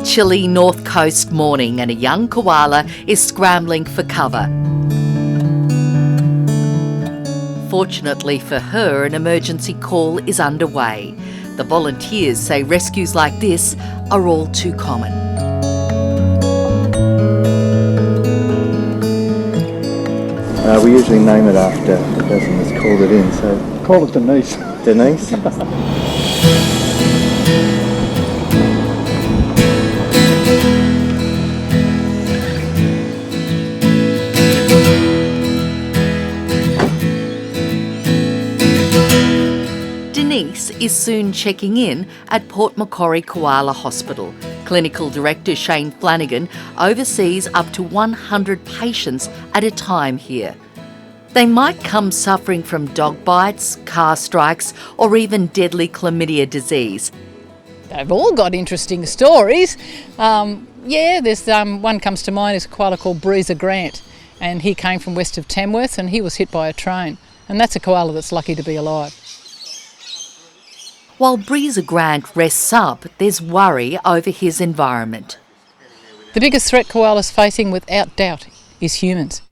a chilly north coast morning and a young koala is scrambling for cover. Fortunately for her, an emergency call is underway. The volunteers say rescues like this are all too common. We usually name it after the person that's called it in, so... Call it Denise. Denise? Denise is soon checking in at Port Macquarie Koala Hospital. Clinical Director Shane Flanagan oversees up to 100 patients at a time here. They might come suffering from dog bites, car strikes, or even deadly chlamydia disease. They've all got interesting stories. There's one comes to mind is a koala called Breezer Grant, and he came from west of Tamworth and he was hit by a train, and that's a koala that's lucky to be alive. While Breezer Grant rests up, there's worry over his environment. The biggest threat koalas facing without doubt is humans.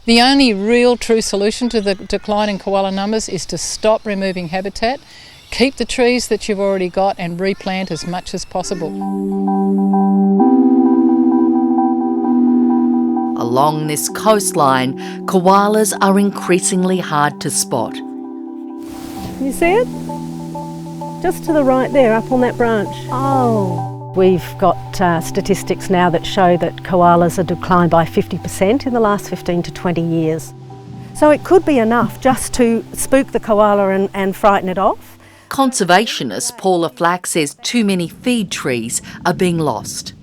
The only real true solution to the decline in koala numbers is to stop removing habitat, keep the trees that you've already got and replant as much as possible. Along this coastline, koalas are increasingly hard to spot. Can you see it? Just to the right there, up on that branch. Oh. We've got statistics now that show that koalas are declined by 50% in the last 15 to 20 years. So it could be enough just to spook the koala and frighten it off. Conservationist Paula Flack says too many feed trees are being lost.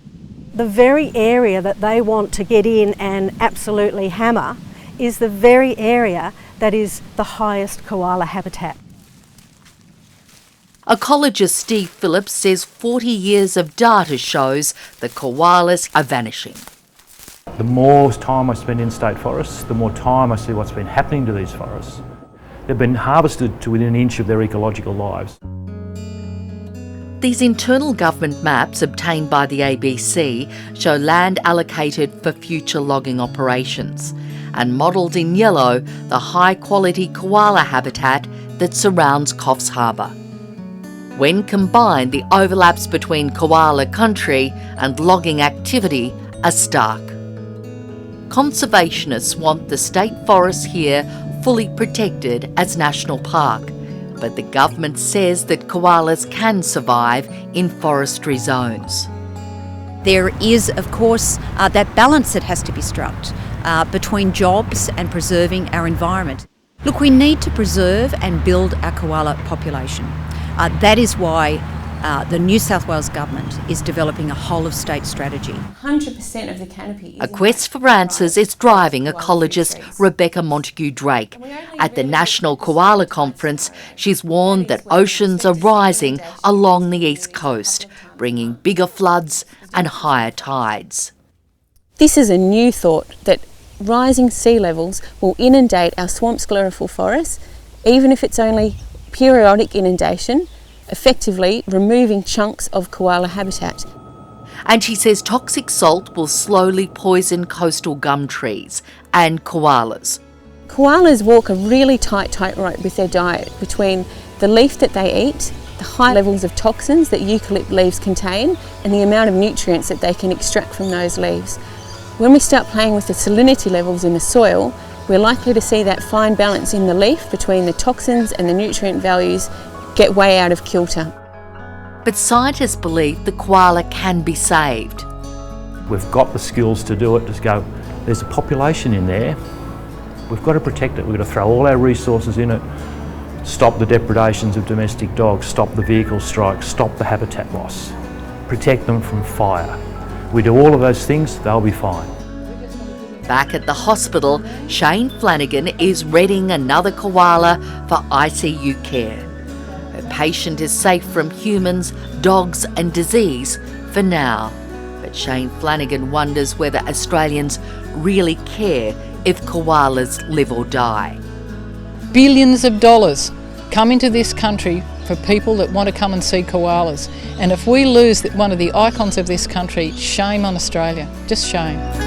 The very area that they want to get in and absolutely hammer is the very area that is the highest koala habitat. Ecologist Steve Phillips says 40 years of data shows that koalas are vanishing. The more time I spend in state forests, the more time I see what's been happening to these forests. They've been harvested to within an inch of their ecological lives. These internal government maps obtained by the ABC show land allocated for future logging operations and modelled in yellow the high-quality koala habitat that surrounds Coffs Harbour. When combined, the overlaps between koala country and logging activity are stark. Conservationists want the state forests here fully protected as national park, but the government says that koalas can survive in forestry zones. There is, of course, that balance that has to be struck between jobs and preserving our environment. Look, we need to preserve and build our koala population. That is why the New South Wales Government is developing a whole-of-state strategy. 100% of the canopy. A quest for answers is driving ecologist Rebecca Montague-Drake. At the National Koala Conference, she's warned that oceans are rising along the east coast, bringing bigger floods and higher tides. This is a new thought that rising sea levels will inundate our swamp sclerophyll forests, even if it's only periodic inundation, effectively removing chunks of koala habitat. And she says toxic salt will slowly poison coastal gum trees and koalas. Koalas walk a really tight tightrope with their diet between the leaf that they eat, the high levels of toxins that eucalypt leaves contain, and the amount of nutrients that they can extract from those leaves. When we start playing with the salinity levels in the soil, we're likely to see that fine balance in the leaf between the toxins and the nutrient values get way out of kilter. But scientists believe the koala can be saved. We've got the skills to do it. Just go, there's a population in there. We've got to protect it. We've got to throw all our resources in it. Stop the depredations of domestic dogs, stop the vehicle strikes, stop the habitat loss. Protect them from fire. We do all of those things, they'll be fine. Back at the hospital, Shane Flanagan is readying another koala for ICU care. Her patient is safe from humans, dogs and disease for now. But Shane Flanagan wonders whether Australians really care if koalas live or die. Billions of dollars come into this country for people that want to come and see koalas. And if we lose one of the icons of this country, shame on Australia, just shame.